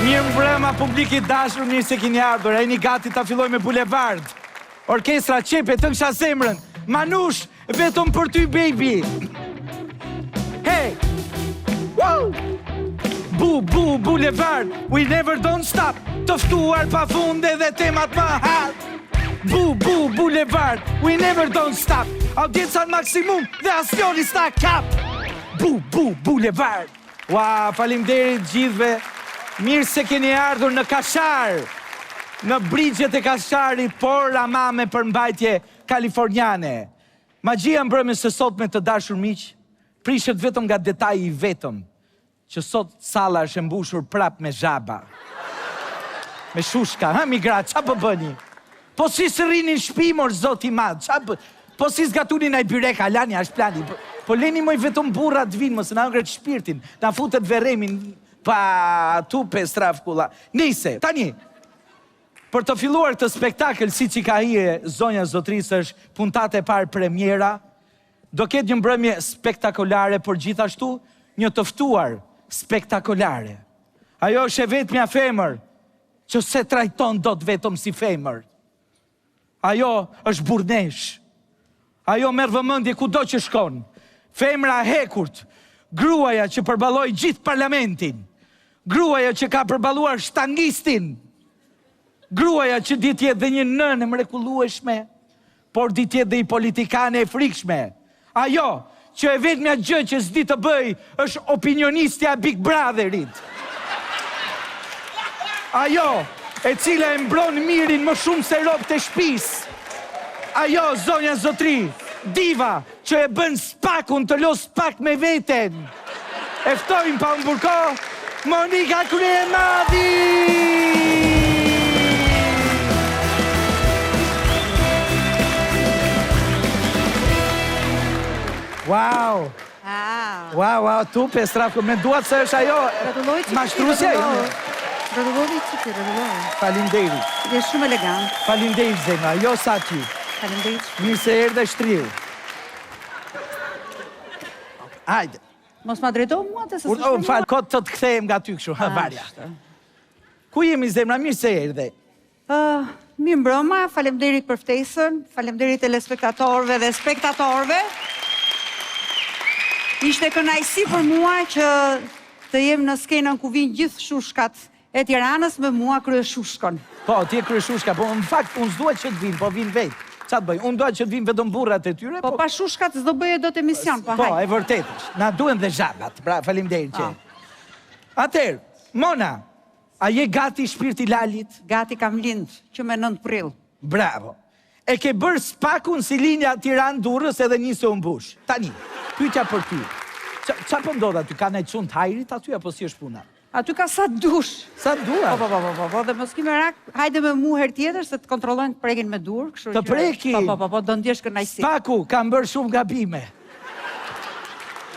Mirë mbrëma, publiki dashur, mirë se keni ardhur. E një gati ta filloj me Bulevard. Orkestra Qepe, të nësha zemrën. Manush, vetëm për ty, baby. Hey! Wow! Bulevard, we never don't stop. Tëftuar pa fund edhe temat ma hard. Bulevard, we never don't stop. Audiencën maksimum dhe asnjëri s'ta kap. Bulevard. Ua, faleminderit gjithve. Mirë se keni ardhur në Kashar, në brigjet e Kasharit, por ama me përmbajtje kaliforniane. Magjia mbrëmjes së sotme të dashur miq, prishet vetëm nga detaji i vetëm, që sot salla është e mbushur prap me zhaba. Me shushka, ha migra, qa po bëni? Po si së rinin shpimor, zoti madh, po si zgatunin ai byreka, lani, është plani. Po leni moj vetëm burrat vinë, mos na ngret shpirtin, na futet verremin, pa tupe strafkulla. Nise, tani, për të filluar të spektakël si që ka hije zonja zotrisë është puntate parë premiera, do ketë një mbrëmje spektakolare, por gjithashtu një të ftuar spektakolare. Ajo është e vetmja femër që se trajton do të vetëm si femër. Ajo është burnesh. Ajo merr vëmendje kudo që shkon. Femra e hekurt, gruaja që përballoi gjithë parlamentin. Gruaja që ka përballuar shtangistin. Gruaja që ditë jetë dhe një nënë e mrekullueshme, por ditë jetë dhe i politikane e frikshme. Ajo që e vetmja gjë që s'di të bëj është opinionistja Big Brotherit. Ajo e cila e mbron mirin më shumë se robët e shtëpisë. Ajo, zonja zotri, diva që e bën spakun të los spak me veten. E ftojmë pa mburko Monika Kryemadi! Wow! Wow, tupe, strafko, me duat se është ajo mashtrusja jo? Rëdullovi që të rëdullovi. Faleminderit. Dhe shumë elegant. Faleminderit, zemra, jo sa ty. Faleminderit. Mirë se erdhe shtriu. Hajde. Mos ma drejto mua të se Unë falë, kotë të të kthejmë nga ty këshu, varja. Ku jemi, zemra, mirë se erdhe? Mirë mbrëma, faleminderit për ftesën, faleminderit telespektatorëve dhe spektatorëve. Ishte kënaqësi për mua që të jem në skenën ku vinë gjithë shushkat e Tiranës me mua krye shushkon. Po, ti e krye shushka, po në fakt unë s'duhet që të vinë, po vinë vetë. Qa të bëj? Unë dohet që të vinë vetëm burrat e tyre, po pa shushkat s'do bëje do të emision, po hajde. Po, e vërtet është. Na duhen dhe zhabat, pra faleminderit që. Atëherë, Mona, a je gati shpirti lalit? Gati kam lind, që me 9 prill. Bravo. E ke bërë spakun si linja Tiranë-Durrës edhe njëse u mbush. Tani, pyetja për ty. Qa po ndodh aty? Ka nejtë të hajrit aty, apo si është puna? Aty ka sa dush. Sa dua? Po, dhe mos kime rak, hajde me mu her tjetër, se të kontrollojnë të prekin me dur. Të prekin? Po, do ndjesh kënaqësi. Spaku, kam bërë shumë gabime.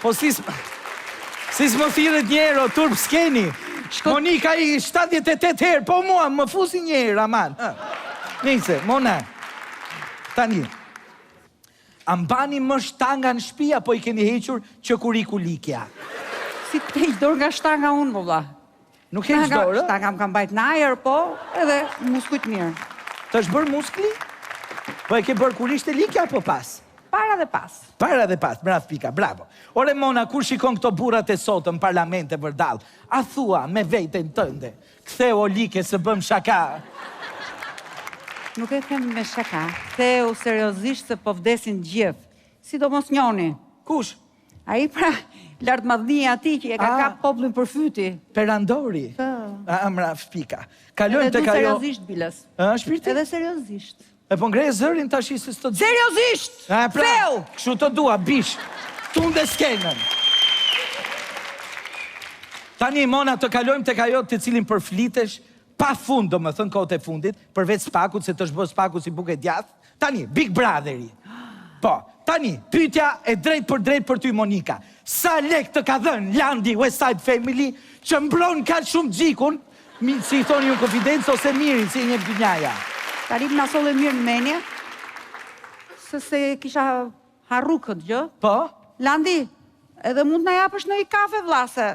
Po si s'më thirët njerë, o turp s'keni. Monika i 78 herë, po mua, më fusi njerë, aman. Nise, Mona, tani, ambani më shtanga në shtëpi, apo i keni hequr që kurikulikja? Si të heq dorë nga shtanga unë, po vlla. Nuk heq dorë? Shtanga më kam bajt në ajër, po, edhe muskujt mirë. Të është bërë muskli? Po e ke bërë kur ishte likja, apo pas? Para dhe pas. Para dhe pas, bravo pika, bravo. Ore Mona, kur shikon këto burrat e sotën, parlament e vërdall, a thua me veten tënde, ktheu o like se bëm shaka? Nuk e them me shaka, ktheu seriozisht se po vdesin gjithë. Sidomos njoni. Kush? Ai pra, lartë madhnia ati që e ka kap popullin për fyti. Perandori? Mraf pika. Kalojmë të kajo... Edhe du seriozisht, Biles. Shpirti? Edhe seriozisht. E po ngrej zërin tash se s'të... Seriozisht! Feu! Kështu të dua, bish. Tunde skenën. Tani, Mona, të kalojmë të kajo të cilin përflitesh pa fund, do më thënë kohët e fundit, përveç spakut, se të shbë spakut si buke djath. Tani, Big Brotheri. Po, tani, pyetja e drejt për ty, Monika. Sa lek të ka dhënë Landi Westside Family që mbron ka shumë gjikun, si i thoni ju konfidencë, ose mirin, si një dynjaja? Tarim në asole mirë në menje, se kisha harru këtë gjë. Po? Landi, edhe mund në japësh në i kafe, vlase,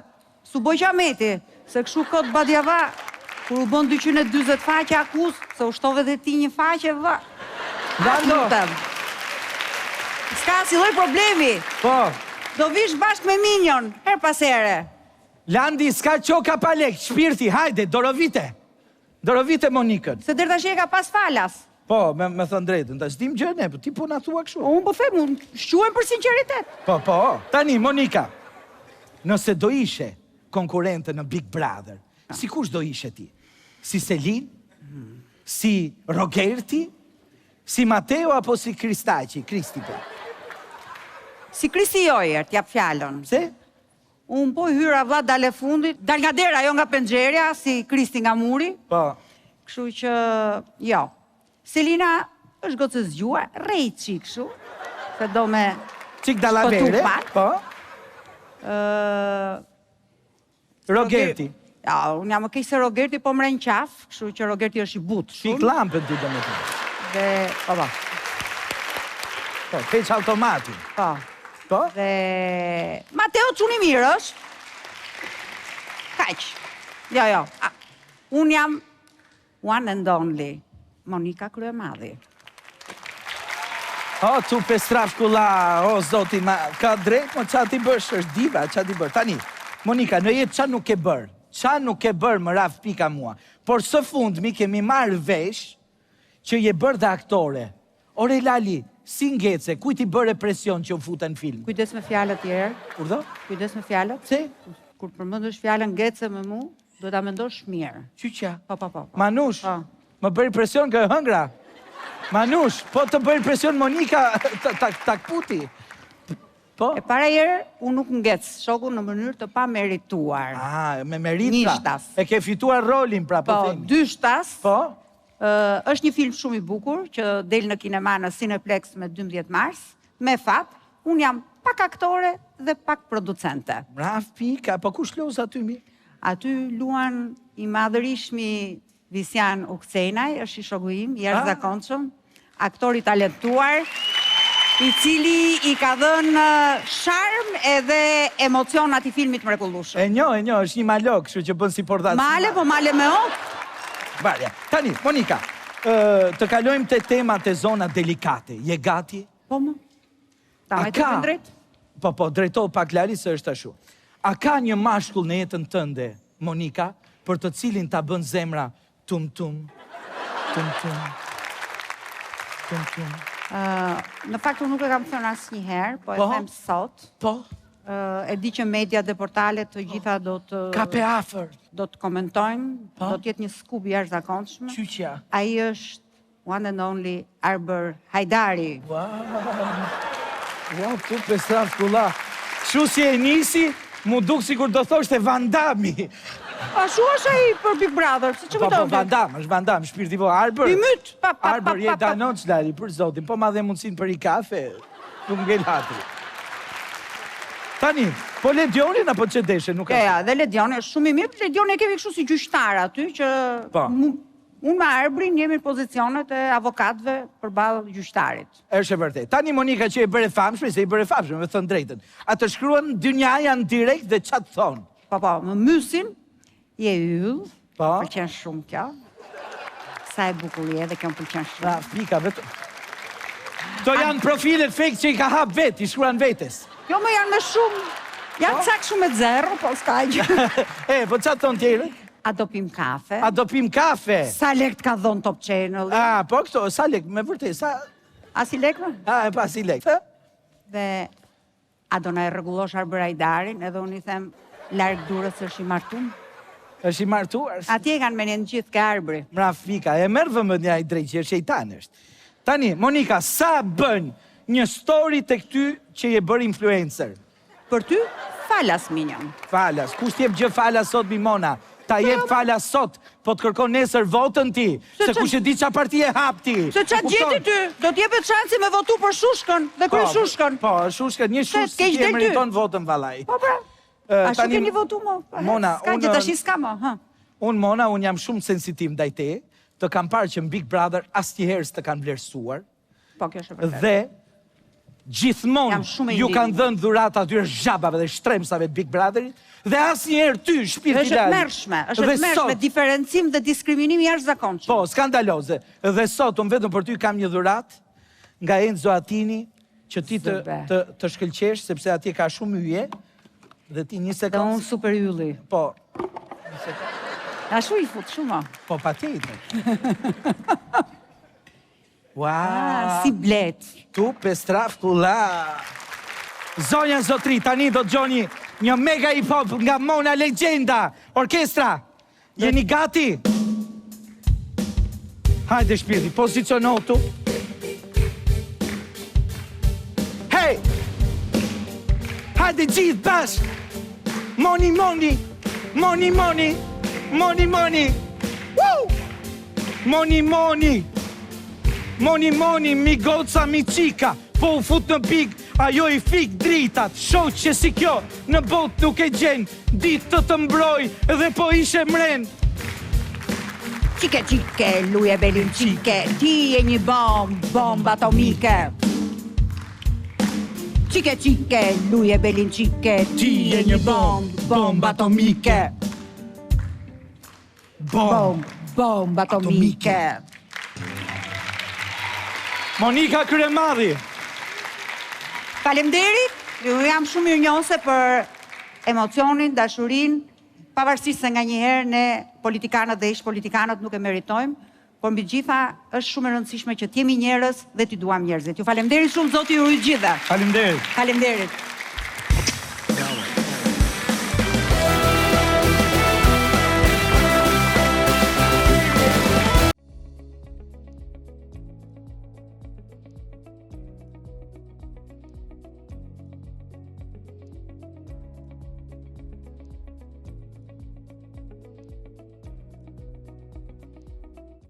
Su boj qameti, se këshu kot badjava, kur u bon 240 faqe akuz, se u shtove dhe ti një faqe, vë. Lando! Ska si lloj problemi. Po, Do vish bashkë me Minjon, her pas here. Landi, s'ka qoka pa lek, shpirti, hajde, dorovite. Dorovite Monikën. Se deri tash e ka pas falas. Po, me thënë drejtën, tash dim gjë ne, po ti po na thua kështu. Unë po them, unë shquem për sinqeritet. Po, tani, Monika, nëse do ishe konkurente në Big Brother, si kush do ishe ti? Si Selin? Si Rogerti? Si Mateo apo si Kristi po? Si Kristi Jojer, t'jap fjalën. Se? Unë po hyra vlla dale fundit, dal nga dera, jo nga penxherja, si Kristi nga muri. Po. Kështu që, jo. Selina është gocë zgjuar, rejçi kështu, se do me Qik dalavere? pak. Po. Rogerti. Ja, unë jam më keq se Rogerti, po mren qaf, kështu që Rogerti është i butë Qik shumë. lampën ti do me të. Dhe, Po, keq automatin. po. Po? Dhe Mateo çuni mirë është. Kaq. Jo. Unë jam one and only. Monika Kryemadhi. O, tu pestraf kula, o, zoti, ma ka drejt, mo qa ti bësh, është diva, qa ti bërë. Tani, Monika, në jetë qa nuk e bërë? Qa nuk e bërë më raf pika mua? Por së fundmi kemi marrë vesh që je bërë dhe aktore. Ore Lali, si ngece, kuj ti bërë presion që u futa në film? Kujdes me fjalët tjerë. Urdo? Kujdes me fjalët. Se? Kur përmendësh fjalën ngece me mu, do ta mendosh mirë. Qyqa? Po. Manush, Po. më bëri presion kë hëngra. Manush, po të bëri presion Monika, ta këputi. Po? E para herë, unë nuk ngec shoku në mënyrë të pa merituar. Me merita. Nishtas. E ke fituar rolin, pra, po Po, themi. 2 shtas. Po? Është një film shumë i bukur që del në kinema në Cineplex me 12 mars. Me fat, unë jam pak aktore dhe pak producente. Braf, pika, po kush luz aty mi? Aty luan i madhërishmi Visjan Ukcenaj, është i shoku im, i jashtëzakonshëm, aktor i talentuar, i cili i ka dhënë sharm edhe emocion atij filmit mrekullueshëm. E njo, është një malok, kështu që bën si portat. Male, po male me ok. Barja. Tani, Monika, të kalojmë të temat e zona delikate. Je gati? Po më. Ta me të për drejt? Po, drejto pak Lali se është ashtu. A ka një mashkull në jetën tënde, Monika, për të cilin ta bën zemra tum-tum? Në fakt unë nuk e kam thënë asnjëherë, po e them sot. Po? E di që mediat dhe portalet të gjitha do të... Ka pe afer. Do të komentojnë, do të jetë një skup i jashtëzakonshëm. Qyqja? Ai është one and only Arber Hajdari. Wow, tu pestraf kula. Shu si e nisi, mu duk si kur do thoshte Van Damme. A shu është ai për Big Brother, se që më Po, Van Damme, është Van Damme, shpirti po, Arber. I myt, Arber, je danoq, Lali, për zotin, po ma dhe mundësin për i kafe, nuk ngel hatri. Tani, po Ledionin apo që deshe, nuk e... Ja, dhe Ledioni është shumë i mirë, Ledioni e kemi kështu si gjyqtar aty, që unë me Arbrin jemi në pozicionet e avokatëve përballë gjyqtarit. Është e vërtet. Tani Monika që e bëre famshme, se i bëre famshme, me thënë drejtën. Atë shkruan dynja janë direkt dhe qatë thonë. Po, më mysin, je yll, Po. pëlqen shumë kjo. Sa e bukur je dhe kjo më pëlqen shumë. Pika, vetë. Këto janë profilet fake që i ka hap vetë, i shkruan vetes. Jo, më janë me shumë, janë cak shumë me zero, po s'ka gjë. Po qatë thonë tjere? A do pim kafe? A do pim kafe? Sa lekt ka dhonë Top Channel? Po këto, sa lek, me vërtet, sa... A si lek, më? E pa si lek. Dhe, a do na e rregullosh Arber Hajdarin, edhe unë i them, larg durës është i martum? është i martuar? Atje kanë menin gjithë ka Arbri. Mraf pika, e merë vëmendja i drejt që shejtan është. Tani, Monika, sa bën një story të këty që je bërë influencer? Për ty, falas Minjon. Falas, kush t'jep gjë falas sot, Mimona? Ta jep falas sot, po të kërkon nesër votën ti, se kush e di qa parti e hap ti. Se qatë gjeti ty, do t'jepet shansi me votu për Shushkën dhe kry Shushkën. Po, Shushkën, një Shushkë si që e meriton votën, valaj. Po, pra, a shumë keni votu, mo? Mona, s'ka gjë tash i s'ka, mo, Unë, Mona, unë jam shumë sensitiv ndaj te, të kam parë që në Big Brother asnjëherë s'të kanë vlerësuar. Po, kjo është vërtet. Dhe gjithmonë Jam shumë e ju kanë indignuar. dhënë dhuratë atyre zhabave dhe shtremsave të Big Brotherit, dhe asnjëherë ty, shpirti Është e lart. tmerrshme, është Dhe e tmerrshme, sot- diferencim dhe diskriminimi jashtëzakonshëm. Po, skandaloze. Dhe sot, unë vetëm për ty kam një dhuratë nga Enzo Attini, që ti të shkëlqesh, sepse atje ka shumë yje, dhe ti një Dhe sekundë. unë super ylli. Po, Ashtu i fut shumë. po pa tjetër. Wow, Si blet. tu pestraf kula. Zonja Zotri, tani do të gjoni një mega hip hop nga Mona Legenda. Orkestra, jeni gati? Hajde shpirti, pozicionohu tu. Hey! Hajde gjithë bashkë! Moni, moni! Moni, moni! Moni, moni! Woo! Moni, moni! Moni, moni, mi goca, mi qika. Po u fut në pik, ajo i fik dritat. Shoq që si kjo, në bot nuk e gjen. Ditë të mbroj, dhe po ishe mren. Qike, qike, luje belin qike, ti e një bomb atomike. Qike, qike, luje belin qike, ti e një bomb atomike. Bomb atomike. Monika Kryemadhi. Faleminderit, ju jam shumë mirënjohëse për emocionin, dashurinë, pavarësisht se nganjëherë ne politikanët dhe ish politikanët nuk e meritojmë, por mbi gjitha është shumë e rëndësishme që të jemi njerëz dhe t'i duam njerëzit. Ju faleminderit shumë, Zoti ju rujt gjitha. Faleminderit. Faleminderit.